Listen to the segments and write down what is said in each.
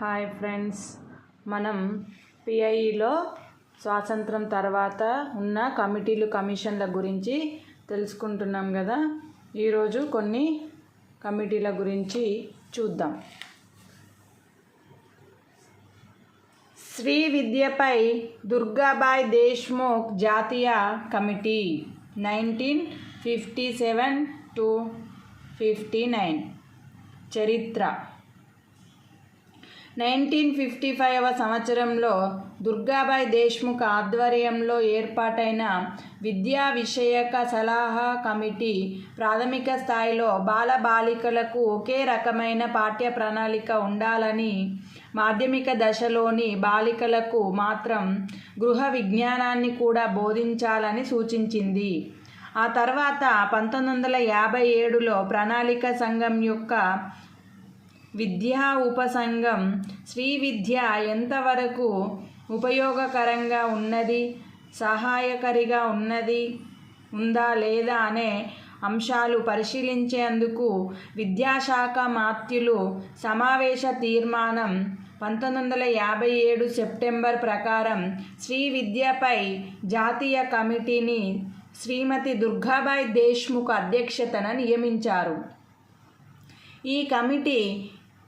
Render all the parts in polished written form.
Hi friends, మనం పిఐఈలో స్వాతంత్రం తర్వాత ఉన్న కమిటీలు కమిషన్ల గురించి తెలుసుకుంటున్నాం కదా. ఈరోజు కొన్ని కమిటీల గురించి చూద్దాం. శ్రీ విద్యపై దుర్గాబాయ్ దేశ్ముఖ్ జాతీయ కమిటీ 1957 to 59. చరిత్ర 1955వ సంవత్సరంలో దుర్గాబాయ్ దేశ్ముఖ్ ఆధ్వర్యంలో ఏర్పాటైన విద్యా విషయక సలహా కమిటీ ప్రాథమిక స్థాయిలో బాలబాలికలకు ఒకే రకమైన పాఠ్య ప్రణాళిక ఉండాలని, మాధ్యమిక దశలోని బాలికలకు మాత్రం గృహ విజ్ఞానాన్ని కూడా బోధించాలని సూచించింది. ఆ తర్వాత 1957లో ప్రణాళిక సంఘం యొక్క విద్యా ఉపసంఘం శ్రీ విద్య ఎంతవరకు ఉపయోగకరంగా ఉన్నది, సహాయకారిగా ఉందా లేదా అనే అంశాలు పరిశీలించేందుకు విద్యాశాఖ మాత్యులు సమావేశ తీర్మానం 1957 సెప్టెంబర్ ప్రకారం శ్రీ విద్యపై జాతీయ కమిటీని శ్రీమతి దుర్గాబాయ్ దేశ్ముఖ్ అధ్యక్షతన నియమించారు. ఈ కమిటీ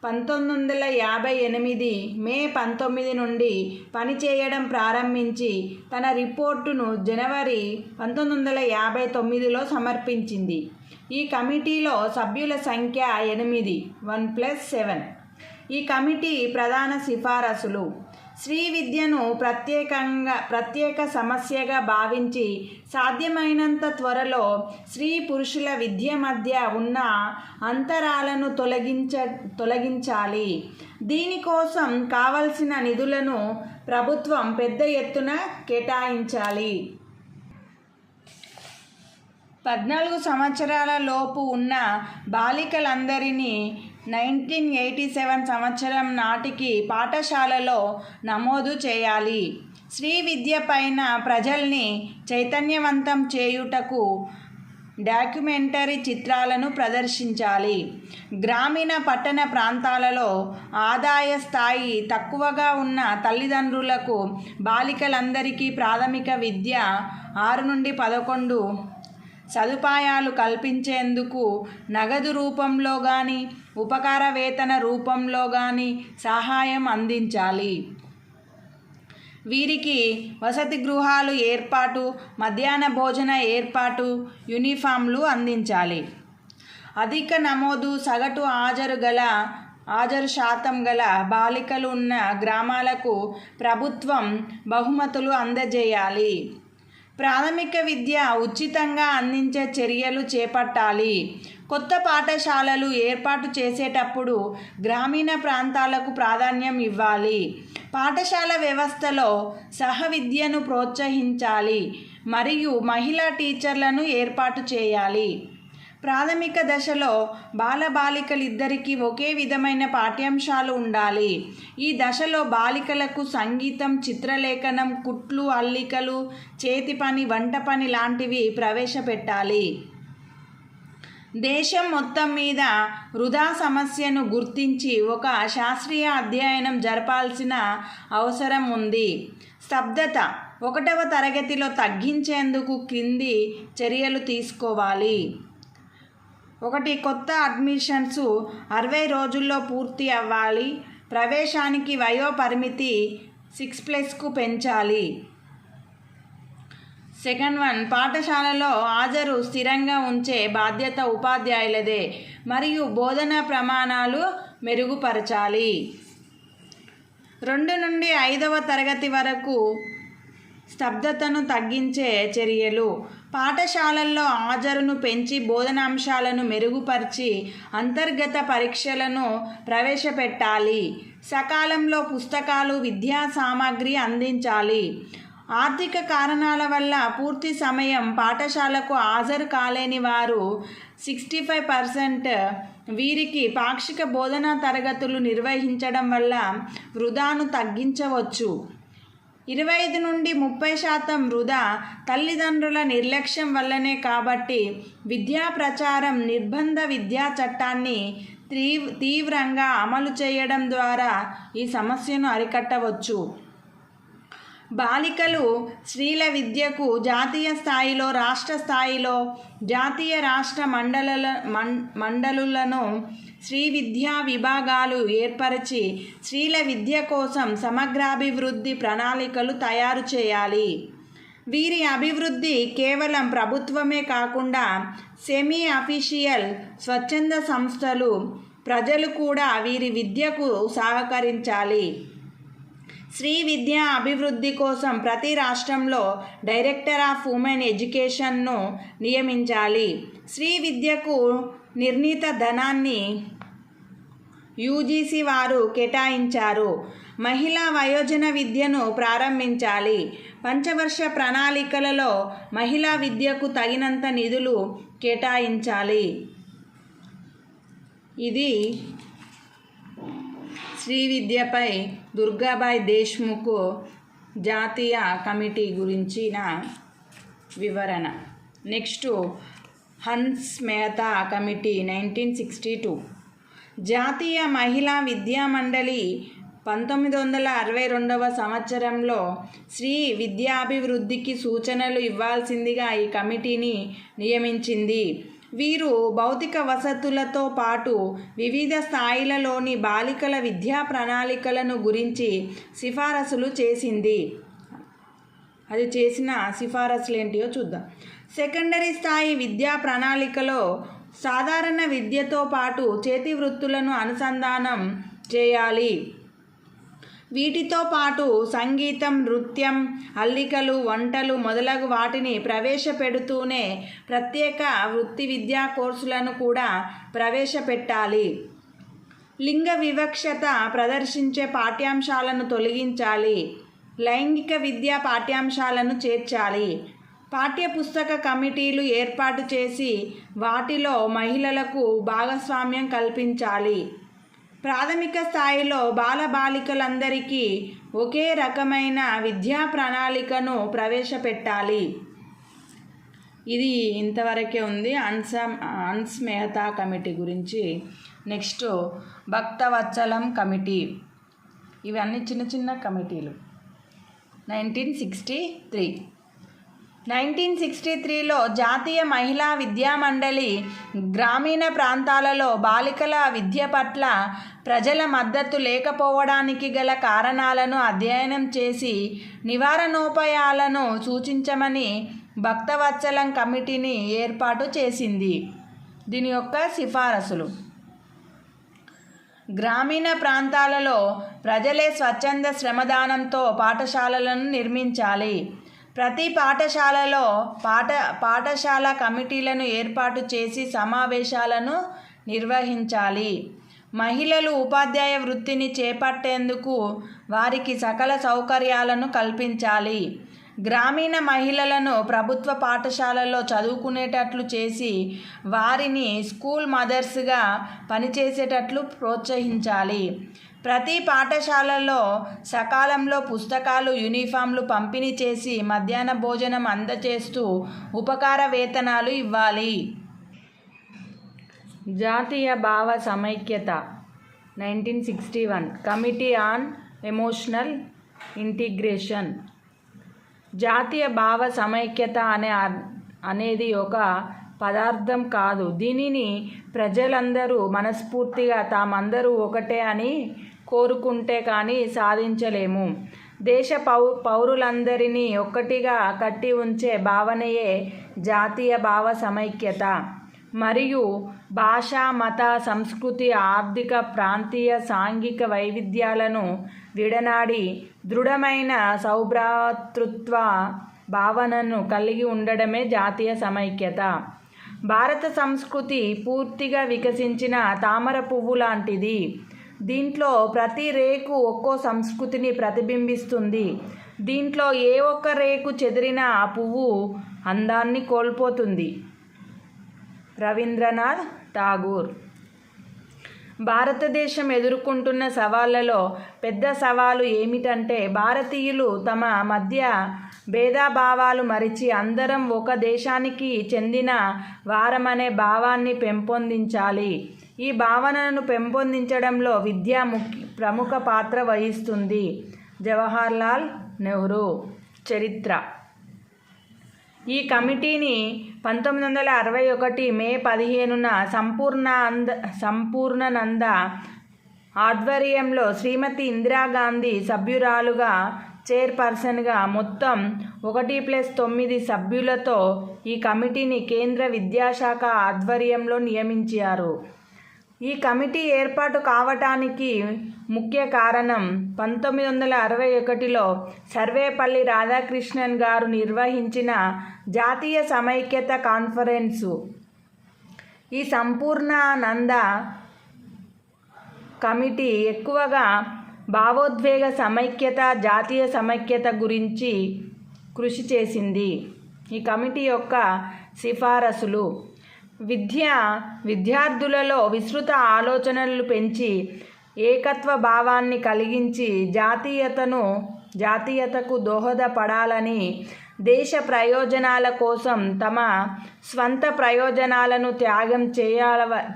1958 మే 19 నుండి పనిచేయడం ప్రారంభించి తన రిపోర్టును జనవరి 1959లో సమర్పించింది. ఈ కమిటీలో సభ్యుల సంఖ్య 8, 1+7. ఈ కమిటీ ప్రధాన సిఫారసులు: శ్రీ విద్యను ప్రత్యేక సమస్యగా భావించి సాధ్యమైనంత త్వరలో స్త్రీ పురుషుల విద్య మధ్య ఉన్న అంతరాలను తొలగించాలి. దీనికోసం కావలసిన నిధులను ప్రభుత్వం పెద్ద ఎత్తున కేటాయించాలి. 14 సంవత్సరాల లోపు ఉన్న బాలికలందరినీ 1987 సంవత్సరం నాటికి పాఠశాలలో నమోదు చేయాలి. శ్రీ విద్య పైన ప్రజల్ని చైతన్యవంతం చేయుటకు డాక్యుమెంటరీ చిత్రాలను ప్రదర్శించాలి. గ్రామీణ పట్టణ ప్రాంతాలలో ఆదాయ స్థాయి తక్కువగా ఉన్న తల్లిదండ్రులకు బాలికలందరికీ ప్రాథమిక విద్య 6 నుండి 11 సదుపాయాలు కల్పించేందుకు నగదు రూపంలో కానీ ఉపకార వేతన రూపంలో కానీ సహాయం అందించాలి. వీరికి వసతి గృహాలు ఏర్పాటు, మధ్యాహ్న భోజన ఏర్పాటు, యూనిఫామ్లు అందించాలి. అధిక నమోదు సగటు హాజరు శాతం గల బాలికలు ఉన్న గ్రామాలకు ప్రభుత్వం బహుమతులు అందజేయాలి. ప్రాథమిక విద్య ఉచితంగా అందించే చర్యలు చేపట్టాలి. కొత్త పాఠశాలలు ఏర్పాటు చేసేటప్పుడు గ్రామీణ ప్రాంతాలకు ప్రాధాన్యం ఇవ్వాలి. పాఠశాల వ్యవస్థలో సహ విద్యను ప్రోత్సహించాలి మరియు మహిళా టీచర్లను ఏర్పాటు చేయాలి. ప్రాథమిక దశలో బాలబాలికలిద్దరికీ ఒకే విధమైన పాఠ్యాంశాలు ఉండాలి. ఈ దశలో బాలికలకు సంగీతం, చిత్రలేఖనం, కుట్లు, అల్లికలు, చేతి పని, వంట పని లాంటివి ప్రవేశపెట్టాలి. దేశం మొత్తం మీద వృధా సమస్యను గుర్తించి ఒక శాస్త్రీయ అధ్యయనం జరపాల్సిన అవసరం ఉంది. స్తబ్దత 1వ తరగతిలో తగ్గించేందుకు క్రింది చర్యలు తీసుకోవాలి. 1. కొత్త అడ్మిషన్స్ 60 రోజుల్లో పూర్తి అవ్వాలి. ప్రవేశానికి వయో పరిమితి 6+కు పెంచాలి. 2. పాఠశాలలో హాజరు స్థిరంగా ఉంచే బాధ్యత ఉపాధ్యాయులదే మరియు బోధనా ప్రమాణాలు మెరుగుపరచాలి. 2 నుండి 5వ తరగతి వరకు స్తబ్దతను తగ్గించే చర్యలు: పాఠశాలల్లో హాజరును పెంచి బోధనాంశాలను మెరుగుపరిచి అంతర్గత పరీక్షలను ప్రవేశపెట్టాలి. సకాలంలో పుస్తకాలు, విద్యా సామాగ్రి అందించాలి. ఆర్థిక కారణాల వల్ల పూర్తి సమయం పాఠశాలకు హాజరు కాలేని వారు 65%, వీరికి పాక్షిక బోధనా తరగతులు నిర్వహించడం వల్ల వృధాను తగ్గించవచ్చు. 25 నుండి 30% వృధా తల్లిదండ్రుల నిర్లక్ష్యం వల్లనే. కాబట్టి విద్యా ప్రచారం నిర్బంధ విద్యా చట్టాన్ని తీవ్రంగా అమలు చేయడం ద్వారా ఈ సమస్యను అరికట్టవచ్చు. బాలికలు స్త్రీల విద్యకు జాతీయ స్థాయిలో, రాష్ట్ర స్థాయిలో జాతీయ రాష్ట్ర మండలులను స్త్రీ విద్యా విభాగాలు ఏర్పరిచి స్త్రీల విద్య కోసం సమగ్రాభివృద్ధి ప్రణాళికలు తయారు చేయాలి. వీరి అభివృద్ధి కేవలం ప్రభుత్వమే కాకుండా సెమీ అఫీషియల్ స్వచ్ఛంద సంస్థలు, ప్రజలు కూడా వీరి విద్యకు సహకరించాలి. స్త్రీ విద్యా అభివృద్ధి కోసం ప్రతి రాష్ట్రంలో డైరెక్టర్ ఆఫ్ ఉమెన్ ఎడ్యుకేషన్ను నియమించాలి. స్త్రీ విద్యకు నిర్ణీత ధనాన్ని యూజీసీ వారు కేటాయించారు. మహిళా వయోజన విద్యను ప్రారంభించాలి. పంచవర్ష ప్రణాళికలలో మహిళా విద్యకు తగినంత నిధులు కేటాయించాలి. ఇది స్త్రీ విద్యపై దుర్గాబాయ్ దేశ్ముఖ్ జాతీయ కమిటీ గురించిన వివరణ. Next Hans Mehta committee 1962. జాతీయ మహిళా విద్యా మండలి 1962వ సంవత్సరంలో స్త్రీ విద్యాభివృద్ధికి సూచనలు ఇవ్వాల్సిందిగా ఈ కమిటీని నియమించింది. వీరు భౌతిక వసతులతో పాటు వివిధ స్థాయిలలోని బాలికల విద్యా ప్రణాళికలను గురించి సిఫారసులు చేసింది. అది చేసిన సిఫారసులు ఏంటియో చూద్దాం. సెకండరీ స్థాయి విద్యా ప్రణాళికలో సాధారణ విద్యతో పాటు చేతి వృత్తులను అనుసంధానం చేయాలి. వీటితో పాటు సంగీతం, నృత్యం, అల్లికలు, వంటలు మొదలగు వాటిని ప్రవేశపెడుతూనే ప్రత్యేక వృత్తి విద్యా కోర్సులను కూడా ప్రవేశపెట్టాలి. లింగ వివక్షత ప్రదర్శించే పాఠ్యాంశాలను తొలగించాలి. లైంగిక విద్యా పాఠ్యాంశాలను చేర్చాలి. పాఠ్యపుస్తక కమిటీలు ఏర్పాటు చేసి వాటిలో మహిళలకు భాగస్వామ్యం కల్పించాలి. ప్రాథమిక స్థాయిలో బాలబాలికలందరికీ ఒకే రకమైన విద్యా ప్రణాళికను ప్రవేశపెట్టాలి. ఇది ఇంతవరకే ఉంది హన్స్ మెహతా కమిటీ గురించి. Next Bhaktavatsalam committee. ఇవన్నీ చిన్న చిన్న కమిటీలు. 1963లో జాతీయ మహిళా విద్యా మండలి గ్రామీణ ప్రాంతాలలో బాలికల విద్య పట్ల ప్రజల మద్దతు లేకపోవడానికి గల కారణాలను అధ్యయనం చేసి నివారణోపాయాలను సూచించమని భక్తవత్సలం కమిటీని ఏర్పాటు చేసింది. దీని యొక్క సిఫారసులు: గ్రామీణ ప్రాంతాలలో ప్రజలే స్వచ్ఛంద శ్రమదానంతో పాఠశాలలను నిర్మించాలి. ప్రతి పాఠశాలలో పాఠశాల కమిటీలను ఏర్పాటు చేసి సమావేశాలను నిర్వహించాలి. మహిళలు ఉపాధ్యాయ వృత్తిని చేపట్టేందుకు వారికి సకల సౌకర్యాలను కల్పించాలి. గ్రామీణ మహిళలను ప్రభుత్వ పాఠశాలల్లో చదువుకునేటట్లు చేసి వారిని స్కూల్ మదర్స్గా పనిచేసేటట్లు ప్రోత్సహించాలి. ప్రతి పాఠశాలలో సకాలంలో పుస్తకాలు, యూనిఫామ్లు పంపిణీ చేసి మధ్యాహ్న భోజనం అందజేస్తూ ఉపకార వేతనాలు ఇవ్వాలి. జాతీయ భావ సమైక్యత 1961 కమిటీ ఆన్ ఎమోషనల్ ఇంటిగ్రేషన్. జాతీయ భావ సమైక్యత అనేది ఒక పదార్థం కాదు. దీనిని ప్రజలందరూ మనస్ఫూర్తిగా తామందరూ ఒకటే అని కోరుకుంటే కానీ సాధించలేము. దేశ పౌరులందరినీ ఒక్కటిగా కట్టి ఉంచే భావనయే జాతీయ భావ సమైక్యత. మరియు భాష, మత, సంస్కృతి, ఆర్థిక, ప్రాంతీయ, సాంఘిక వైవిధ్యాలను విడనాడి దృఢమైన సౌభ్రాతృత్వ భావనను కలిగి ఉండడమే జాతీయ సమైక్యత. భారత సంస్కృతి పూర్తిగా వికసించిన తామర పువ్వు లాంటిది. దీంట్లో ప్రతి రేకు ఒక్కో సంస్కృతిని ప్రతిబింబిస్తుంది. దీంట్లో ఏ ఒక్క రేకు చెదిరినా ఆ పువ్వు అందాన్ని కోల్పోతుంది. రవీంద్రనాథ్ ఠాగూర్. భారతదేశం ఎదుర్కొంటున్న సవాళ్లలో పెద్ద సవాలు ఏమిటంటే భారతీయులు తమ మధ్య భేదాభావాలు మరిచి అందరం ఒక దేశానికి చెందిన వారమనే భావాన్ని పెంపొందించాలి. ఈ భావనను పెంపొందించడంలో విద్య ప్రముఖ పాత్ర వహిస్తుంది. జవహర్లాల్ నెహ్రూ. చరిత్ర. ఈ కమిటీని 1961 మే 15న సంపూర్ణానంద ఆధ్వర్యంలో శ్రీమతి ఇందిరాగాంధీ సభ్యురాలుగా, చైర్పర్సన్గా మొత్తం 1+9 సభ్యులతో ఈ కమిటీని కేంద్ర విద్యాశాఖ ఆధ్వర్యంలో నియమించారు. ఈ కమిటీ ఏర్పాటు కావటానికి ముఖ్య కారణం 1961లో సర్వేపల్లి రాధాకృష్ణన్ గారు నిర్వహించిన జాతీయ సమైక్యత కాన్ఫరెన్సు. ఈ సంపూర్ణానంద కమిటీ ఎక్కువగా భావోద్వేగ సమైక్యత, జాతీయ సమైక్యత గురించి కృషి చేసింది. ఈ కమిటీ యొక్క సిఫారసులు: విద్యార్థులలో విస్తృత ఆలోచనలు పెంచి ఏకత్వ భావాన్ని కలిగించి జాతీయతకు దోహదపడాలని, దేశ ప్రయోజనాల కోసం తమ స్వంత ప్రయోజనాలను త్యాగం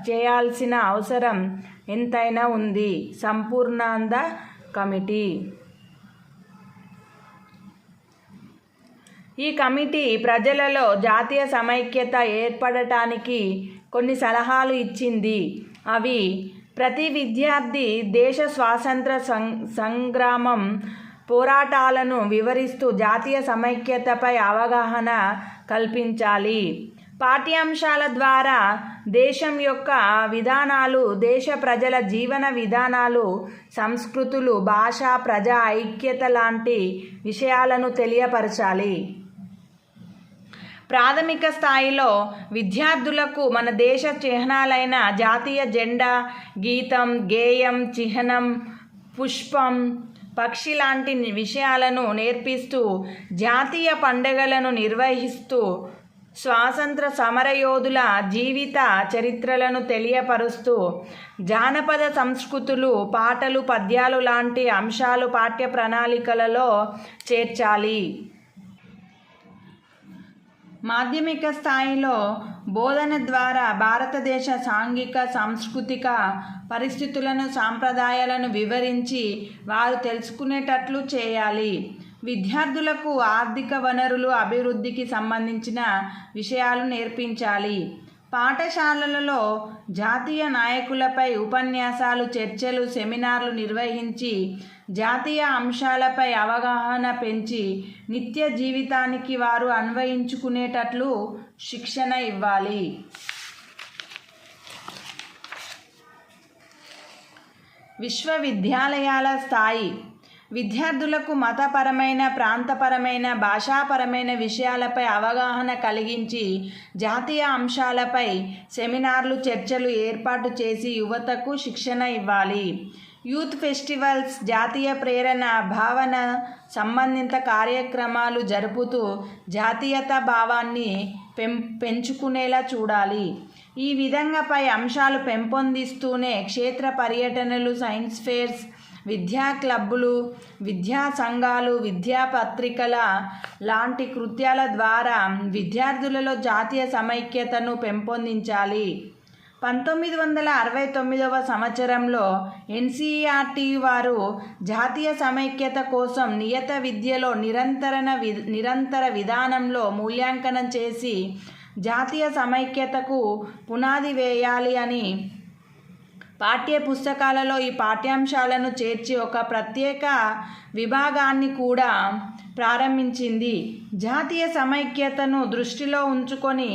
చేయాల్సిన అవసరం ఎంతైనా ఉంది. సంపూర్ణానంద కమిటీ. ఈ కమిటీ ప్రజలలో జాతీయ సమైక్యత ఏర్పడటానికి కొన్ని సలహాలు ఇచ్చింది. అవి: ప్రతి విద్యార్థి దేశ స్వాతంత్ర సంగ్రామం పోరాటాలను వివరిస్తూ జాతీయ సమైక్యతపై అవగాహన కల్పించాలి. పాఠ్యాంశాల ద్వారా దేశం యొక్క విధానాలు, దేశ ప్రజల జీవన విధానాలు, సంస్కృతులు, భాష, ప్రజా ఐక్యత లాంటి విషయాలను తెలియపరచాలి. ప్రాథమిక స్థాయిలో విద్యార్థులకు మన దేశ చిహ్నాలైన జాతీయ జెండా, గీతం, గేయం, చిహ్నం, పుష్పం, పక్షి లాంటి విషయాలను నేర్పిస్తూ, జాతీయ పండుగలను నిర్వహిస్తూ, స్వాతంత్ర సమరయోధుల జీవిత చరిత్రలను తెలియపరుస్తూ, జానపద సంస్కృతులు, పాటలు, పద్యాలు లాంటి అంశాలు పాఠ్య ప్రణాళికలలో చేర్చాలి. మాధ్యమిక స్థాయిలో బోధన ద్వారా భారతదేశ సాంఘిక, సాంస్కృతిక పరిస్థితులను, సాంప్రదాయాలను వివరించి వారు తెలుసుకునేటట్లు చేయాలి. విద్యార్థులకు ఆర్థిక వనరులు, అభివృద్ధికి సంబంధించిన విషయాలు నేర్పించాలి. పాఠశాలలలో జాతీయ నాయకులపై ఉపన్యాసాలు, చర్చలు, సెమినార్లు నిర్వహించి జాతీయ అంశాలపై అవగాహన పెంచి నిత్య జీవితానికి వారు అన్వయించుకునేటట్లు శిక్షణ ఇవ్వాలి. విశ్వవిద్యాలయాల స్థాయి. విద్యార్థులకు మతపరమైన, ప్రాంతపరమైన, భాషాపరమైన విషయాలపై అవగాహన కలిగించి జాతీయ అంశాలపై సెమినార్లు, చర్చలు ఏర్పాటు చేసి యువతకు శిక్షణ ఇవ్వాలి. యూత్ ఫెస్టివల్స్, జాతీయ ప్రేరణ, భావన సంబంధిత కార్యక్రమాలు జరుపుతూ జాతీయతా భావాన్ని పెంచుకునేలా చూడాలి. ఈ విధంగా పై అంశాలు పెంపొందిస్తూనే క్షేత్ర పర్యటనలు, సైన్స్ ఫేర్స్, విద్యా క్లబ్బులు, విద్యా సంఘాలు, విద్యా పత్రికల లాంటి కృత్యాల ద్వారా విద్యార్థులలో జాతీయ సమైక్యతను పెంపొందించాలి. 1969వ సంవత్సరంలో NCERT వారు జాతీయ సమైక్యత కోసం నియత విద్యలో నిరంతర విధానంలో మూల్యాంకనం చేసి జాతీయ సమైక్యతకు పునాది వేయాలి అని పాఠ్య పుస్తకాలలో ఈ పాఠ్యాంశాలను చేర్చి ఒక ప్రత్యేక విభాగాన్ని కూడా ప్రారంభించింది. జాతీయ సమైక్యతను దృష్టిలో ఉంచుకొని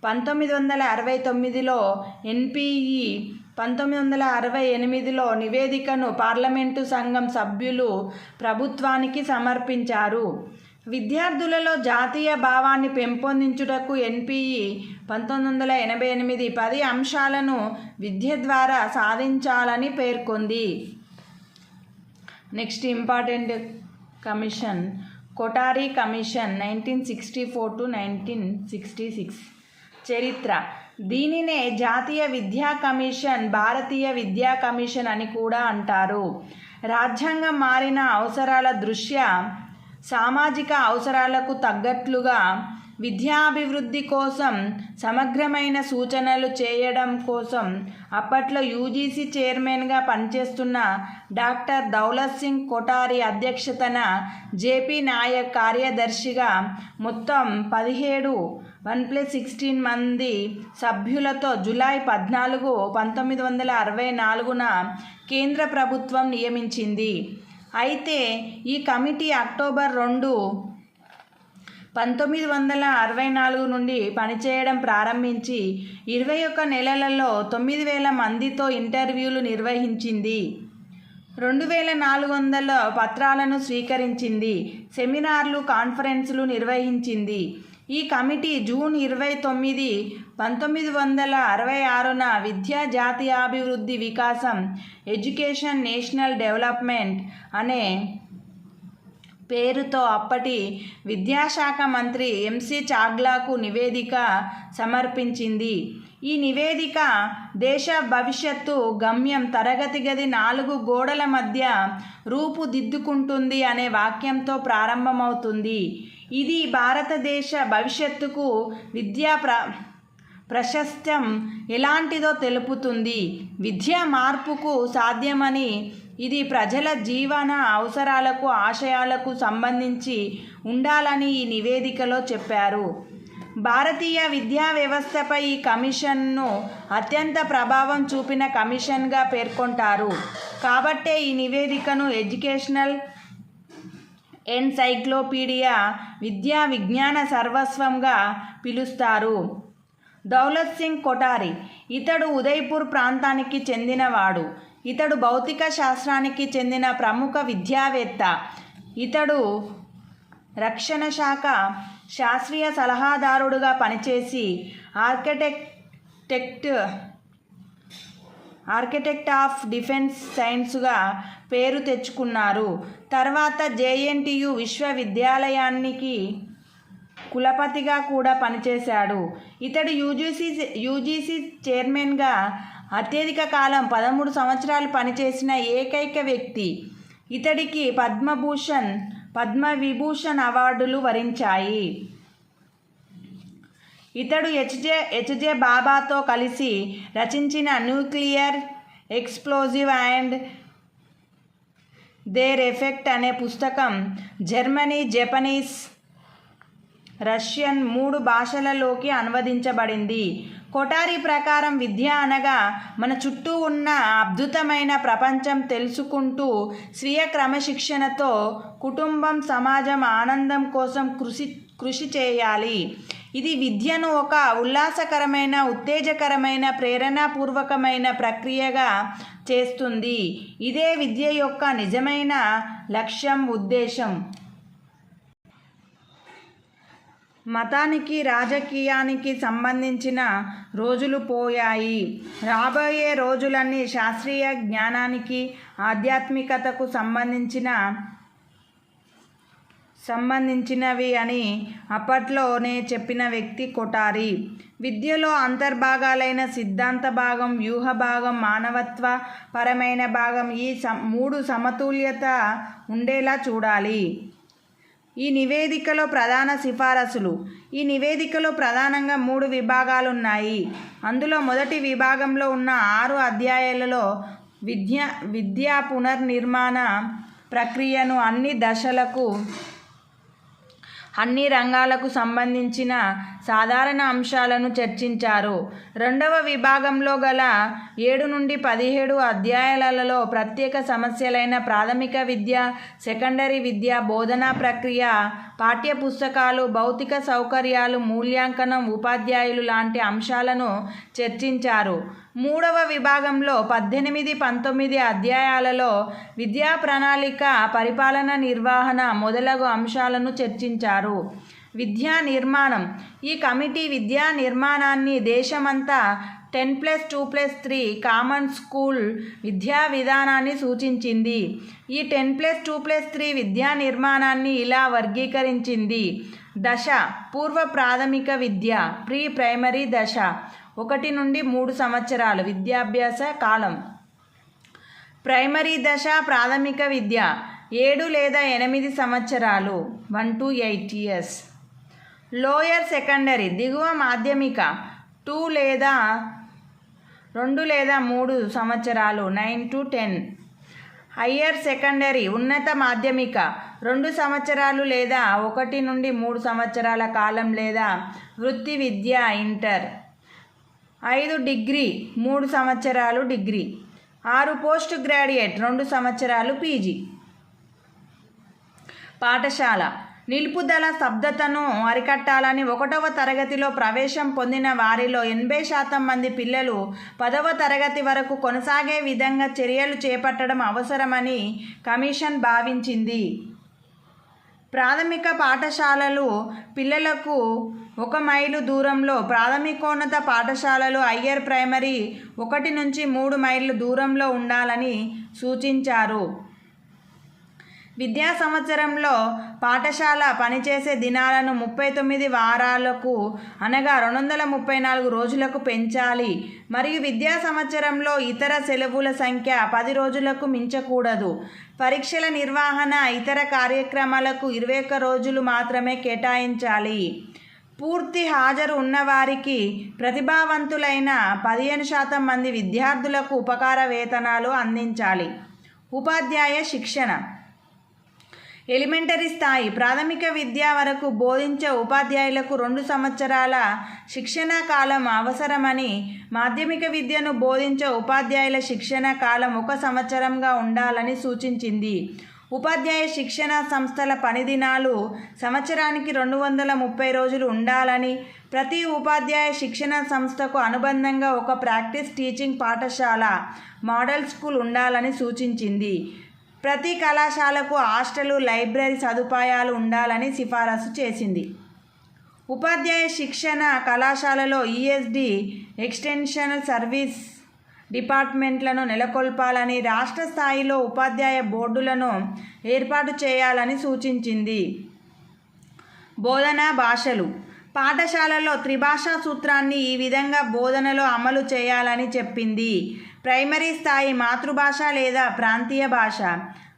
1969లో NPE, 1968లో నివేదికను పార్లమెంటు సంఘం సభ్యులు ప్రభుత్వానికి సమర్పించారు. విద్యార్థులలో జాతీయ భావాన్ని పెంపొందించుటకు NPE 1988 10 అంశాలను విద్య ద్వారా సాధించాలని పేర్కొంది. Next important commission, Kothari commission 1964 to 1966. చరిత్ర. దీనినే జాతీయ విద్యా కమిషన్, భారతీయ విద్యా కమిషన్ అని కూడా అంటారు. రాజ్యాంగం మారిన అవసరాల దృష్ట్యా సామాజిక అవసరాలకు తగ్గట్లుగా విద్యాభివృద్ధి కోసం సమగ్రమైన సూచనలు చేయడం కోసం అప్పట్లో యూజీసీ చైర్మన్గా పనిచేస్తున్న డాక్టర్ దౌలత్ సింగ్ కొఠారి అధ్యక్షతన జేపీ నాయక్ కార్యదర్శిగా మొత్తం 116 మంది సభ్యులతో జూలై 14, 1964న కేంద్ర ప్రభుత్వం నియమించింది. అయితే ఈ కమిటీ అక్టోబర్ 2, 1964 నుండి పనిచేయడం ప్రారంభించి 21 నెలలలో 9,000 మందితో ఇంటర్వ్యూలు నిర్వహించింది. 2,400 పత్రాలను స్వీకరించింది. సెమినార్లు, కాన్ఫరెన్సులు నిర్వహించింది. ఈ కమిటీ జూన్ 29, 1966న విద్యా జాతీయాభివృద్ధి వికాసం ఎడ్యుకేషన్ నేషనల్ డెవలప్మెంట్ అనే పేరుతో అప్పటి విద్యాశాఖ మంత్రి ఎంసి చాగ్లాకు నివేదిక సమర్పించింది. ఈ నివేదిక దేశ భవిష్యత్తు గమ్యం తరగతి గది 4 గోడల మధ్య రూపుదిద్దుకుంటుంది అనే వాక్యంతో ప్రారంభమవుతుంది. ఇది భారతదేశ భవిష్యత్తుకు విద్యా ప్రశస్తం ఎలాంటిదో తెలుపుతుంది. విద్యా మార్పుకు సాధ్యమని, ఇది ప్రజల జీవన అవసరాలకు, ఆశయాలకు సంబంధించి ఉండాలని ఈ నివేదికలో చెప్పారు. భారతీయ విద్యా వ్యవస్థపై ఈ కమిషన్ను అత్యంత ప్రభావం చూపిన కమిషన్గా పేర్కొంటారు. కాబట్టే ఈ నివేదికను ఎడ్యుకేషనల్ ఎన్సైక్లోపీడియా, విద్యా విజ్ఞాన సర్వస్వంగా పిలుస్తారు. దౌలత్ సింగ్ కొఠారి ఇతడు ఉదయ్పూర్ ప్రాంతానికి చెందినవాడు. ఇతడు భౌతిక శాస్త్రానికి చెందిన ప్రముఖ విద్యావేత్త. ఇతడు రక్షణ శాఖ శాస్త్రీయ సలహాదారుడుగా పనిచేసి ఆర్కిటెక్ట్ ఆఫ్ డిఫెన్స్ సైన్స్గా పేరు తెచ్చుకున్నారు. తర్వాత జేఎన్టీయు విశ్వవిద్యాలయానికి కులపతిగా కూడా పనిచేశాడు. ఇతడు యూజీసీ చైర్మన్గా అత్యధిక కాలం 13 సంవత్సరాలు పనిచేసిన ఏకైక వ్యక్తి. ఇతడికి పద్మభూషణ్, పద్మవిభూషణ్ అవార్డులు వరించాయి. ఇతడు హెచ్జే బాబాతో కలిసి రచించిన nuclear explosive and their effect అనే పుస్తకం జర్మనీ, జపనీస్, రష్యన్ 3 భాషలలోకి అనువదించబడింది. కొఠారి ప్రకారం విద్య అనగా మన చుట్టూ ఉన్న అద్భుతమైన ప్రపంచం తెలుసుకుంటూ స్వీయ క్రమశిక్షణతో కుటుంబం, సమాజం ఆనందం కోసం కృషి చేయాలి. ఇది విద్యను ఒక ఉల్లాసకరమైన, ఉత్తేజకరమైన, ప్రేరణాపూర్వకమైన ప్రక్రియగా చేస్తుంది. ఇదే విద్య యొక్క నిజమైన లక్ష్యం, ఉద్దేశం. మతానికి, రాజకీయానికి సంబంధించిన రోజులు పోయాయి. రాబోయే రోజులన్నీ శాస్త్రీయ జ్ఞానానికి, ఆధ్యాత్మికతకు సంబంధించినవి అని అప్పట్లోనే చెప్పిన వ్యక్తి కొఠారి. విద్యలో అంతర్భాగాలైన సిద్ధాంత భాగం, వ్యూహ భాగం, మానవత్వ పరమైన భాగం, ఈ 3 సమతుల్యత ఉండేలా చూడాలి. ఈ నివేదికలో ప్రధాన సిఫారసులు. ఈ నివేదికలో ప్రధానంగా 3 విభాగాలున్నాయి. అందులో మొదటి విభాగంలో ఉన్న 6 అధ్యాయాలలో విద్యా పునర్నిర్మాణ ప్రక్రియను అన్ని దశలకు, అన్ని రంగాలకు సంబంధించిన సాధారణ అంశాలను చర్చించారు. రెండవ విభాగంలో గల 7 నుండి 17 అధ్యాయాలలో ప్రత్యేక సమస్యలైన ప్రాథమిక విద్య, సెకండరీ విద్య, బోధనా ప్రక్రియ, పాఠ్యపుస్తకాలు, భౌతిక సౌకర్యాలు, మూల్యాంకనం, ఉపాధ్యాయులు లాంటి అంశాలను చర్చించారు. మూడవ విభాగంలో 18, 19 అధ్యాయాలలో విద్యా ప్రణాళిక, పరిపాలన, నిర్వహణ మొదలగు అంశాలను చర్చించారు. విద్యా నిర్మాణం. ఈ కమిటీ విద్యా నిర్మాణాన్ని దేశమంతా 10+2+3 కామన్ స్కూల్ విద్యా విధానాన్ని సూచించింది. ఈ 10+2+3 విద్యా నిర్మాణాన్ని ఇలా వర్గీకరించింది. దశ: పూర్వ ప్రాథమిక విద్య, ప్రీ ప్రైమరీ దశ, 1 నుండి 3 సంవత్సరాలు విద్యాభ్యాస కాలం. ప్రైమరీ దశ ప్రాథమిక విద్య 7 లేదా 8 సంవత్సరాలు, 1 to 8 years. లోయర్ సెకండరీ దిగువ మాధ్యమిక 2 లేదా 3 సంవత్సరాలు 9 to 10. హయ్యర్ సెకండరీ ఉన్నత మాధ్యమిక 2 సంవత్సరాలు లేదా 1 నుండి 3 సంవత్సరాల కాలం లేదా వృత్తి విద్య ఇంటర్. 5 డిగ్రీ 3 సంవత్సరాలు డిగ్రీ. 6 పోస్ట్ గ్రాడ్యుయేట్ 2 సంవత్సరాలు పీజీ. పాఠశాల నిలుపుదల స్తబ్దతను అరికట్టాలని 1వ తరగతిలో ప్రవేశం పొందిన వారిలో 80% మంది పిల్లలు 10వ తరగతి వరకు కొనసాగే విధంగా చర్యలు చేపట్టడం అవసరమని కమిషన్ భావించింది. ప్రాథమిక పాఠశాలలు పిల్లలకు 1 మైలు దూరంలో, ప్రాథమికోన్నత పాఠశాలలు హయ్యర్ ప్రైమరీ 1 నుంచి 3 మైళ్ళ దూరంలో ఉండాలని సూచించారు. విద్యా సంవత్సరంలో పాఠశాల పనిచేసే దినాలను 39 వారాలకు అనగా 234 రోజులకు పెంచాలి మరియు విద్యా సంవత్సరంలో ఇతర సెలవుల సంఖ్య 10 రోజులకు మించకూడదు. పరీక్షల నిర్వహణ ఇతర కార్యక్రమాలకు 21 రోజులు మాత్రమే కేటాయించాలి. పూర్తి హాజరు ఉన్నవారికి ప్రతిభావంతులైన 15% మంది విద్యార్థులకు ఉపకార వేతనాలు అందించాలి. ఉపాధ్యాయ శిక్షణ ఎలిమెంటరీ స్థాయి ప్రాథమిక విద్య వరకు బోధించే ఉపాధ్యాయులకు 2 సంవత్సరాల శిక్షణా కాలం అవసరమని, మాధ్యమిక విద్యను బోధించే ఉపాధ్యాయుల శిక్షణా కాలం 1 సంవత్సరంగా ఉండాలని సూచించింది. ఉపాధ్యాయ శిక్షణ సంస్థల పనిదినాలు సంవత్సరానికి 230 రోజులు ఉండాలని, ప్రతి ఉపాధ్యాయ శిక్షణ సంస్థకు అనుబంధంగా ఒక ప్రాక్టీస్ టీచింగ్ పాఠశాల మోడల్ స్కూల్ ఉండాలని సూచించింది. ప్రతి కళాశాలకు హాస్టలు, లైబ్రరీ సదుపాయాలు ఉండాలని సిఫారసు చేసింది. ఉపాధ్యాయ శిక్షణ కళాశాలలో ఈఎస్డి ఎక్స్టెన్షన్ సర్వీస్ డిపార్ట్మెంట్లను నెలకొల్పాలని, రాష్ట్ర స్థాయిలో ఉపాధ్యాయ బోర్డులను ఏర్పాటు చేయాలని సూచించింది. బోధనా భాషలు పాఠశాలలో త్రిభాషా సూత్రాన్ని ఈ విధంగా బోధనలో అమలు చేయాలని చెప్పింది. ప్రైమరీ స్థాయి మాతృభాష లేదా ప్రాంతీయ భాష,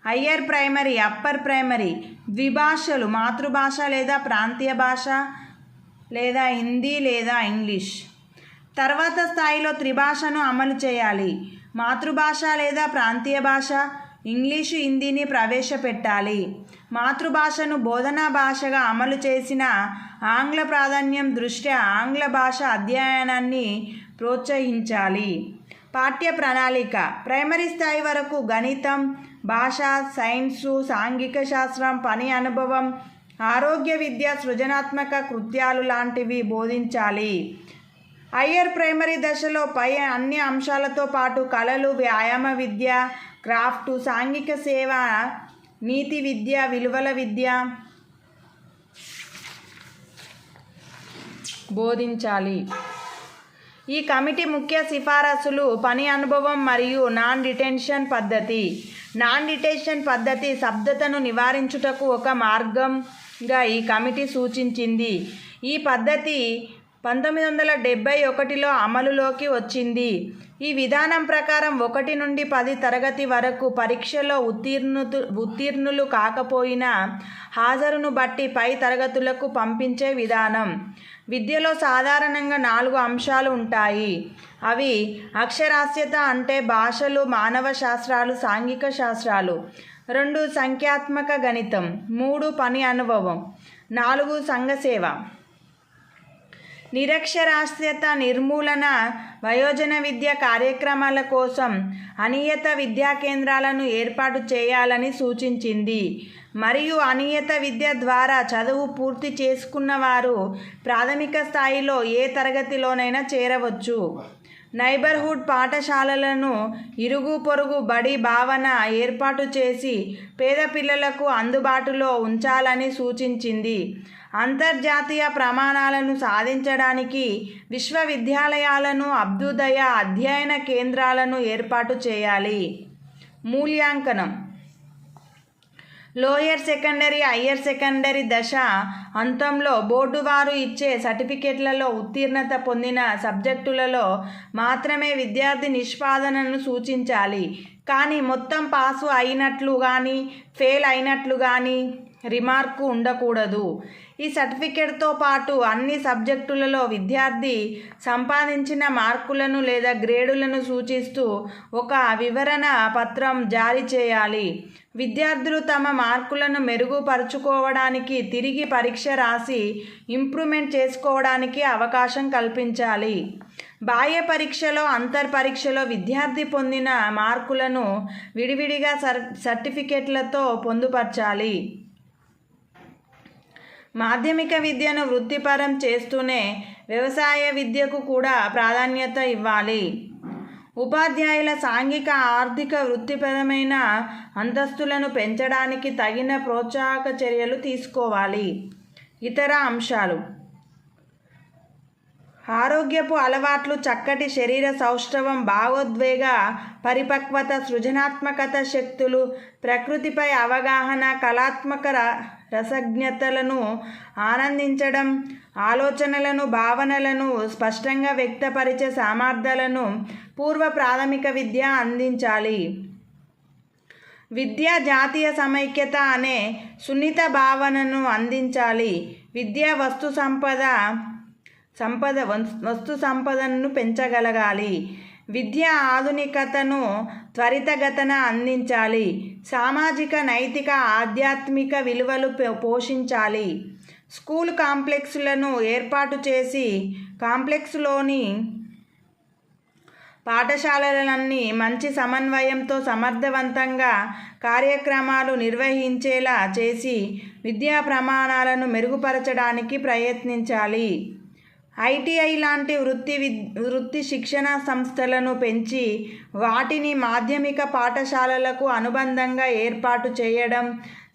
హయ్యర్ ప్రైమరీ, అప్పర్ ప్రైమరీ ద్విభాషలు మాతృభాష లేదా ప్రాంతీయ భాష లేదా హిందీ లేదా ఇంగ్లీష్. తర్వాత స్థాయిలో త్రిభాషను అమలు చేయాలి. మాతృభాష లేదా ప్రాంతీయ భాష, ఇంగ్లీషు, హిందీని ప్రవేశపెట్టాలి. మాతృభాషను బోధనా భాషగా అమలు చేసిన ఆంగ్ల ప్రాధాన్యం దృష్ట్యా ఆంగ్ల భాష అధ్యయనాన్ని ప్రోత్సహించాలి. పాఠ్య ప్రణాళిక ప్రైమరీ స్థాయి వరకు గణితం, భాష, సైన్సు, సాంఘిక శాస్త్రం, పని అనుభవం, ఆరోగ్య విద్య, సృజనాత్మక కృత్యాలు లాంటివి బోధించాలి. హయ్యర్ ప్రైమరీ దశలో పై అన్ని అంశాలతో పాటు కళలు, వ్యాయామ విద్య, క్రాఫ్ట్, సాంఘిక సేవ, నీతి విద్య, విలువల విద్య బోధించాలి. ఈ కమిటీ ముఖ్య సిఫారసులు పని అనుభవం మరియు నాన్ డిటెన్షన్ పద్ధతి. నాన్ డిటెన్షన్ పద్ధతి స్తబ్దతను నివారించుటకు ఒక మార్గంగా ఈ కమిటీ సూచించింది. ఈ పద్ధతి 1971లో అమలులోకి వచ్చింది. ఈ విధానం ప్రకారం 1 నుండి 10 తరగతి వరకు పరీక్షలో ఉత్తీర్ణులు కాకపోయినా హాజరును బట్టి పై తరగతులకు పంపించే విధానం. విద్యలో సాధారణంగా 4 అంశాలు ఉంటాయి. అవి అక్షరాస్యత అంటే భాషలు, మానవ శాస్త్రాలు, సాంఘిక శాస్త్రాలు. 2 సంఖ్యాత్మక గణితం. 3 పని అనుభవం. 4 సంఘసేవ. నిరక్షరాస్యత నిర్మూలన వయోజన విద్య కార్యక్రమాల కోసం అనియత విద్యా కేంద్రాలను ఏర్పాటు చేయాలని సూచించింది. మరియు అనియత విద్య ద్వారా చదువు పూర్తి చేసుకున్న వారు ప్రాథమిక స్థాయిలో ఏ తరగతిలోనైనా చేరవచ్చు. నైబర్హుడ్ పాఠశాలలను ఇరుగు పొరుగు బడి భావన ఏర్పాటు చేసి పేద పిల్లలకు అందుబాటులో ఉంచాలని సూచించింది. అంతర్జాతీయ ప్రమాణాలను సాధించడానికి విశ్వవిద్యాలయాలను, అభ్యుదయ అధ్యయన కేంద్రాలను ఏర్పాటు చేయాలి. మూల్యాంకనం లోయర్ సెకండరీ, హయ్యర్ సెకండరీ దశ అంతంలో బోర్డు వారు ఇచ్చే సర్టిఫికెట్లలో ఉత్తీర్ణత పొందిన సబ్జెక్టులలో మాత్రమే విద్యార్థి నిష్పాదనను సూచించాలి. కానీ మొత్తం పాసు అయినట్లు కానీ, ఫెయిల్ అయినట్లు కానీ రిమార్కు ఉండకూడదు. ఈ సర్టిఫికేట్తో పాటు అన్ని సబ్జెక్టులలో విద్యార్థి సంపాదించిన మార్కులను లేదా గ్రేడులను సూచిస్తూ ఒక వివరణ పత్రం జారీ చేయాలి. విద్యార్థులు తమ మార్కులను మెరుగుపరుచుకోవడానికి, తిరిగి పరీక్ష రాసి ఇంప్రూవ్మెంట్ చేసుకోవడానికి అవకాశం కల్పించాలి. బాహ్య పరీక్షలో, అంతర్ పరీక్షలో విద్యార్థి పొందిన మార్కులను విడివిడిగా సర్టిఫికేట్లతో పొందుపరచాలి. మాధ్యమిక విద్యను వృత్తిపరం చేస్తూనే వ్యవసాయ విద్యకు కూడా ప్రాధాన్యత ఇవ్వాలి. ఉపాధ్యాయుల సాంఘిక, ఆర్థిక, వృత్తిపరమైన అంతస్తులను పెంచడానికి తగిన ప్రోత్సాహక చర్యలు తీసుకోవాలి. ఇతర అంశాలు: ఆరోగ్యపు అలవాట్లు, చక్కటి శరీర సౌష్ఠవం, భావోద్వేగ పరిపక్వత, సృజనాత్మకత శక్తులు, ప్రకృతిపై అవగాహన, కళాత్మక రసజ్ఞతలను ఆనందించడం, ఆలోచనలను, భావనలను స్పష్టంగా వ్యక్తపరిచే సామర్థ్యాలను పూర్వ ప్రాథమిక విద్య అందించాలి. విద్య జాతీయ సమైక్యత అనే సున్నిత భావనను అందించాలి. విద్య వస్తు సంపదను పెంచగలగాలి. విద్య ఆధునికతను త్వరితగతన అందించాలి. సామాజిక, నైతిక, ఆధ్యాత్మిక విలువలు పోషించాలి. స్కూల్ కాంప్లెక్స్లను ఏర్పాటు చేసి కాంప్లెక్స్లోని పాఠశాలలన్నీ మంచి సమన్వయంతో సమర్థవంతంగా కార్యక్రమాలు నిర్వహించేలా చేసి విద్యా ప్రమాణాలను మెరుగుపరచడానికి ప్రయత్నించాలి. ఐటీఐ లాంటి వృత్తి శిక్షణ సంస్థలను పెంచి వాటిని మాధ్యమిక పాఠశాలలకు అనుబంధంగా ఏర్పాటు చేయడం,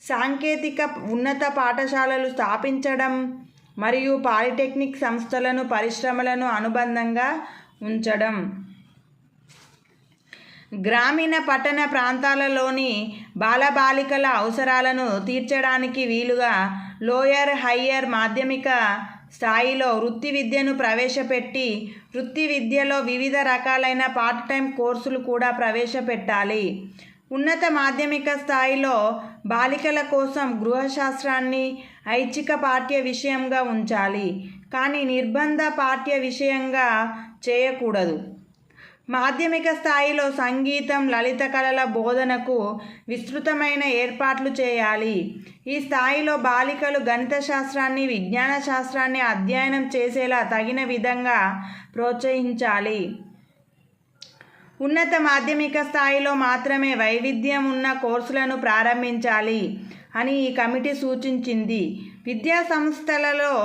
సాంకేతిక ఉన్నత పాఠశాలలు స్థాపించడం మరియు పాలిటెక్నిక్ సంస్థలను, పరిశ్రమలను అనుబంధంగా ఉంచడం. గ్రామీణ, పట్టణ ప్రాంతాలలోని బాలబాలికల అవసరాలను తీర్చడానికి వీలుగా లోయర్, హయ్యర్, మాధ్యమిక స్థాయిలో వృత్తి విద్యను ప్రవేశపెట్టి వృత్తి విద్యలో వివిధ రకాలైన పార్ట్ టైం కోర్సులు కూడా ప్రవేశపెట్టాలి. ఉన్నత మాధ్యమిక స్థాయిలో బాలికల కోసం గృహశాస్త్రాన్ని ఐచ్ఛిక పాఠ్య విషయంగా ఉంచాలి, కానీ నిర్బంధ పాఠ్య విషయంగా చేయకూడదు. మాధ్యమిక స్థాయిలో సంగీతం, లలిత కళల బోధనకు విస్తృతమైన ఏర్పాట్లు చేయాలి. ఈ స్థాయిలో బాలికలు గణిత శాస్త్రాన్ని, విజ్ఞాన శాస్త్రాన్ని అధ్యయనం చేసేలా తగిన విధంగా ప్రోత్సహించాలి. ఉన్నత మాధ్యమిక స్థాయిలో మాత్రమే వైవిధ్యం ఉన్న కోర్సులను ప్రారంభించాలి అని ఈ కమిటీ సూచించింది. విద్యా సంస్థలలో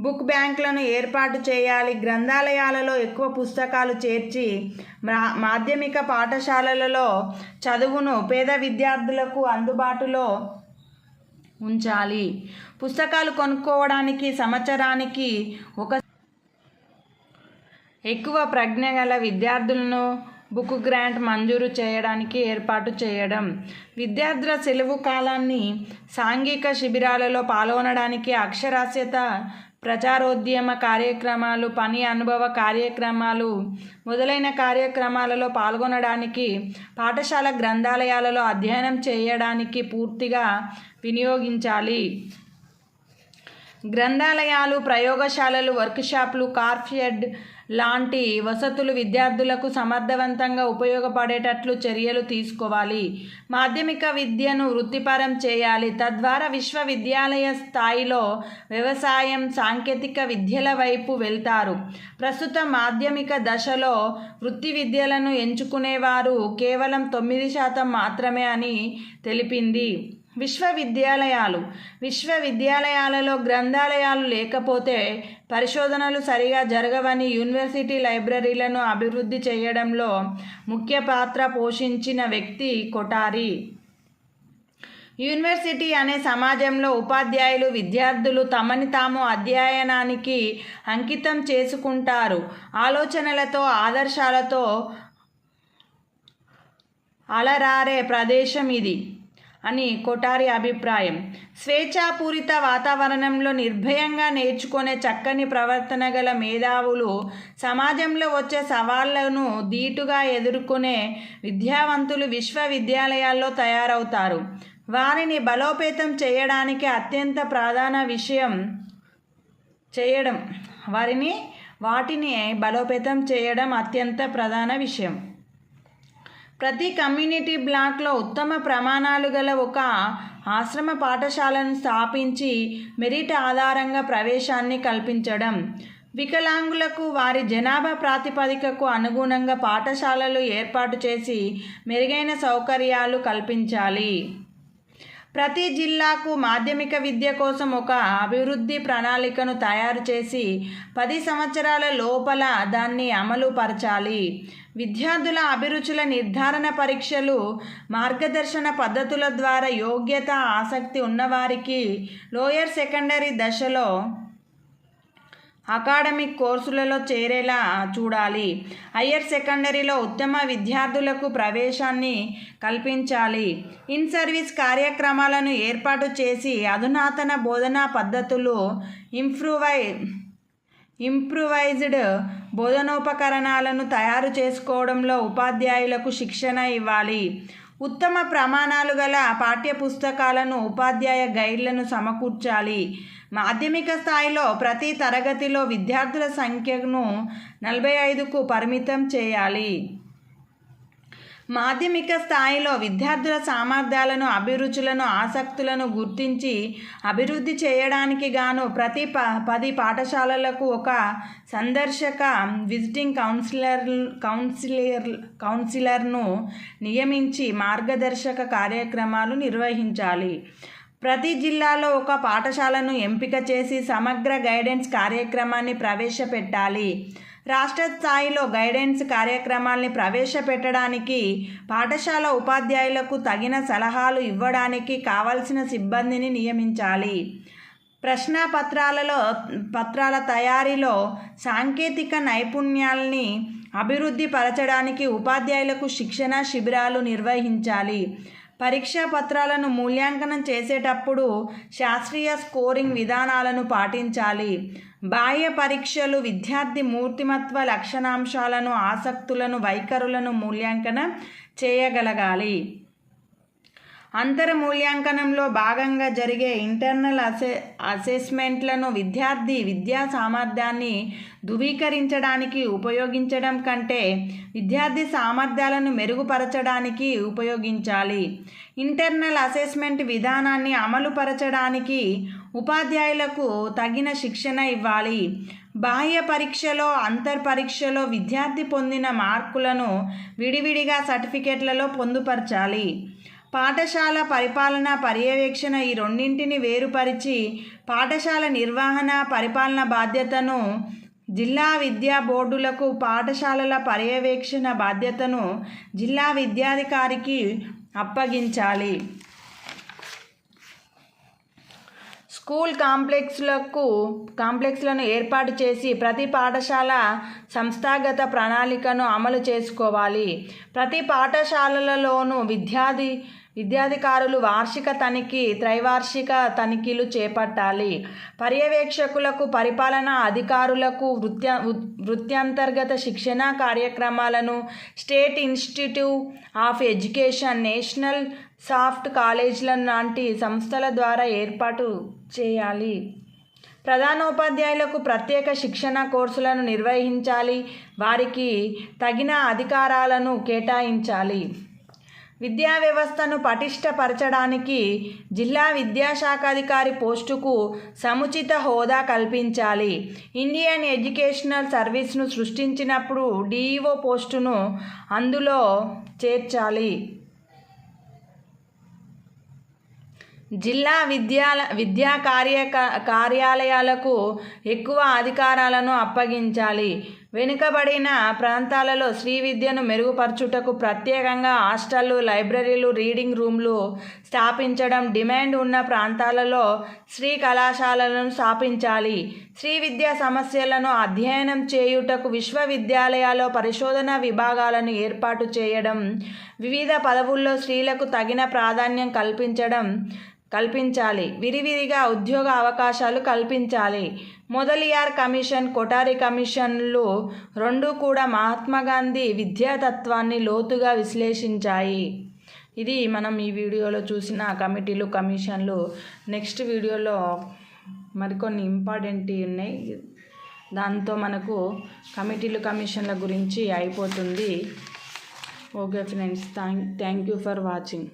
బుక్ బ్యాంకులను ఏర్పాటు చేయాలి. గ్రంథాలయాలలో ఎక్కువ పుస్తకాలు చేర్చి మాధ్యమిక పాఠశాలలలో చదువును పేద విద్యార్థులకు అందుబాటులో ఉంచాలి. పుస్తకాలు కొనుక్కోవడానికి సంవత్సరానికి ఎక్కువ ప్రజ్ఞ గల విద్యార్థులను బుక్ గ్రాంట్ మంజూరు చేయడానికి ఏర్పాటు చేయడం. విద్యార్థుల సెలవు కాలాన్ని సాంఘిక శిబిరాలలో పాల్గొనడానికి, అక్షరాస్యత ప్రచారోద్యమ కార్యక్రమాలు, పని అనుభవ కార్యక్రమాలు మొదలైన కార్యక్రమాలలో పాల్గొనడానికి, పాఠశాల గ్రంథాలయాలలో అధ్యయనం చేయడానికి పూర్తిగా వినియోగించాలి. గ్రంథాలయాలు, ప్రయోగశాలలు, వర్క్షాప్లు, కార్ఫెడ్ లాంటి వసతులు విద్యార్థులకు సమర్థవంతంగా ఉపయోగపడేటట్లు చర్యలు తీసుకోవాలి. మాధ్యమిక విద్యను వృత్తిపరం చేయాలి. తద్వారా విశ్వవిద్యాలయ స్థాయిలో వ్యవసాయం, సాంకేతిక విద్యల వైపు వెళ్తారు. ప్రస్తుతం మాధ్యమిక దశలో వృత్తి విద్యలను ఎంచుకునేవారు కేవలం 9% మాత్రమే అని తెలిపింది. విశ్వవిద్యాలయాలలో గ్రంథాలయాలు లేకపోతే పరిశోధనలు సరిగా జరగవని, యూనివర్సిటీ లైబ్రరీలను అభివృద్ధి చేయడంలో ముఖ్య పాత్ర పోషించిన వ్యక్తి కొఠారి. యూనివర్సిటీ అనే సమాజంలో ఉపాధ్యాయులు, విద్యార్థులు తమని తాము అధ్యయనానికి అంకితం చేసుకుంటారు. ఆలోచనలతో, ఆదర్శాలతో అలరారే ప్రదేశం ఇది. అని కొఠారి అభిప్రాయం. స్వేచ్ఛాపూరిత వాతావరణంలో నిర్భయంగా నేర్చుకునే చక్కని ప్రవర్తన గల మేధావులు సమాజంలో వచ్చే సవాళ్లను ధీటుగా ఎదుర్కొనే విద్యావంతులు విశ్వవిద్యాలయాల్లో తయారవుతారు. వారిని బలోపేతం చేయడానికి వాటిని బలోపేతం చేయడం అత్యంత ప్రధాన విషయం. ప్రతి కమ్యూనిటీ బ్లాక్లో ఉత్తమ ప్రమాణాలు గల ఒక ఆశ్రమ పాఠశాలను స్థాపించి మెరిట్ ఆధారంగా ప్రవేశాన్ని కల్పించడం. వికలాంగులకు వారి జనాభా ప్రాతిపదికకు అనుగుణంగా పాఠశాలలు ఏర్పాటు చేసి మెరుగైన సౌకర్యాలు కల్పించాలి. ప్రతి జిల్లాకు మాధ్యమిక విద్య కోసం ఒక అభివృద్ధి ప్రణాళికను తయారు చేసి 10 సంవత్సరాల లోపల దాన్ని అమలు పరచాలి. విద్యార్థుల అభిరుచుల నిర్ధారణ పరీక్షలు, మార్గదర్శన పద్ధతుల ద్వారా యోగ్యత, ఆసక్తి ఉన్నవారికి లోయర్ సెకండరీ దశలో అకాడమిక్ కోర్సులలో చేరేలా చూడాలి. హయ్యర్ సెకండరీలో ఉత్తమ విద్యార్థులకు ప్రవేశాన్ని కల్పించాలి. ఇన్ సర్వీస్ కార్యక్రమాలను ఏర్పాటు చేసి అధునాతన బోధనా పద్ధతులు, ఇంప్రూవైజ్డ్ బోధనోపకరణాలను తయారు చేసుకోవడంలో ఉపాధ్యాయులకు శిక్షణ ఇవ్వాలి. ఉత్తమ ప్రమాణాలు గల పాఠ్యపుస్తకాలను, ఉపాధ్యాయ గైడ్లను సమకూర్చాలి. మాధ్యమిక స్థాయిలో ప్రతి తరగతిలో విద్యార్థుల సంఖ్యను 45కు పరిమితం చేయాలి. మాధ్యమిక స్థాయిలో విద్యార్థుల సామర్థ్యాలను, అభిరుచులను, ఆసక్తులను గుర్తించి అభివృద్ధి చేయడానికి గాను ప్రతి 10 పాఠశాలలకు ఒక సందర్శక విజిటింగ్ కౌన్సిలర్ను నియమించి మార్గదర్శక కార్యక్రమాలు నిర్వహించాలి. ప్రతి జిల్లాలో ఒక పాఠశాలను ఎంపిక చేసి సమగ్ర గైడెన్స్ కార్యక్రమాన్ని ప్రవేశపెట్టాలి. రాష్ట్ర స్థాయిలో గైడెన్స్ కార్యక్రమాల్ని ప్రవేశపెట్టడానికి పాఠశాల ఉపాధ్యాయులకు తగిన సలహాలు ఇవ్వడానికి కావలసిన సిబ్బందిని నియమించాలి. పత్రాల తయారీలో సాంకేతిక నైపుణ్యాల్ని అభివృద్ధి పరచడానికి ఉపాధ్యాయులకు శిక్షణ శిబిరాలు నిర్వహించాలి. పరీక్షా పత్రాలను మూల్యాంకనం చేసేటప్పుడు శాస్త్రీయ స్కోరింగ్ విధానాలను పాటించాలి. బాహ్య పరీక్షలు విద్యార్థి మూర్తిమత్వ లక్షణాంశాలను, ఆసక్తులను, వైఖరులను మూల్యాంకనం చేయగలగాలి. అంతర మూల్యాంకనంలో భాగంగా జరిగే ఇంటర్నల్ అసెస్మెంట్లను విద్యార్థి విద్యా సామర్థ్యాన్ని ధృవీకరించడానికి ఉపయోగించడం కంటే విద్యార్థి సామర్థ్యాలను మెరుగుపరచడానికి ఉపయోగించాలి. ఇంటర్నల్ అసెస్మెంట్ విధానాన్ని అమలుపరచడానికి ఉపాధ్యాయులకు తగిన శిక్షణ ఇవ్వాలి. బాహ్య పరీక్షలో, అంతర్పరీక్షలో విద్యార్థి పొందిన మార్కులను విడివిడిగా సర్టిఫికెట్లలో పొందుపరచాలి. పాఠశాల పరిపాలన, పర్యవేక్షణ ఈ రెండింటిని వేరుపరిచి పాఠశాల నిర్వహణ, పరిపాలన బాధ్యతను జిల్లా విద్యా బోర్డులకు, పాఠశాలల పర్యవేక్షణ బాధ్యతను జిల్లా విద్యాధికారికి అప్పగించాలి. స్కూల్ కాంప్లెక్స్లను ఏర్పాటు చేసి ప్రతి పాఠశాల సంస్థాగత ప్రణాళికను అమలు చేసుకోవాలి. ప్రతి పాఠశాలలలోనూ విద్యాధికారులు వార్షిక తనిఖీ, త్రైవార్షిక తనిఖీలు చేపట్టాలి. పర్యవేక్షకులకు, పరిపాలనా అధికారులకు వృత్యంతర్గత శిక్షణా కార్యక్రమాలను state institute of education, national soft కాలేజీల లాంటి సంస్థల ద్వారా ఏర్పాటు చేయాలి. ప్రధానోపాధ్యాయులకు ప్రత్యేక శిక్షణ కోర్సులను నిర్వహించాలి. వారికి తగిన అధికారాలను కేటాయించాలి. విద్యా వ్యవస్థను పటిష్టపరచడానికి జిల్లా విద్యాశాఖాధికారి పోస్టుకు సముచిత హోదా కల్పించాలి. ఇండియన్ ఎడ్యుకేషనల్ సర్వీస్ను సృష్టించినప్పుడు డిఈఓ పోస్టును అందులో చేర్చాలి. జిల్లా విద్యా కార్యాలయాలకు ఎక్కువ అధికారాలను అప్పగించాలి. వెనుకబడిన ప్రాంతాలలో స్త్రీ విద్యను మెరుగుపరచుటకు ప్రత్యేకంగా హాస్టళ్ళు, లైబ్రరీలు, రీడింగ్ రూమ్లు స్థాపించడం, డిమాండ్ ఉన్న ప్రాంతాలలో స్త్రీ కళాశాలలను స్థాపించాలి. స్త్రీ విద్యా సమస్యలను అధ్యయనం చేయుటకు విశ్వవిద్యాలయాల్లో పరిశోధనా విభాగాలను ఏర్పాటు చేయడం, వివిధ పదవుల్లో స్త్రీలకు తగిన ప్రాధాన్యం కల్పించాలి. విరివిరిగా ఉద్యోగ అవకాశాలు కల్పించాలి. మొదలియార్ కమిషన్, కొఠారి కమిషన్లు రెండూ కూడా మహాత్మాగాంధీ విద్యాతత్వాన్ని లోతుగా విశ్లేషించాయి. ఇది మనం ఈ వీడియోలో చూసిన కమిటీలు, కమిషన్లు. నెక్స్ట్ వీడియోలో మరికొన్ని ఇంపార్టెంట్ ఉన్నాయి. దాంతో మనకు కమిటీలు, కమిషన్ల గురించి అయిపోతుంది. Okay friends, thank you for watching.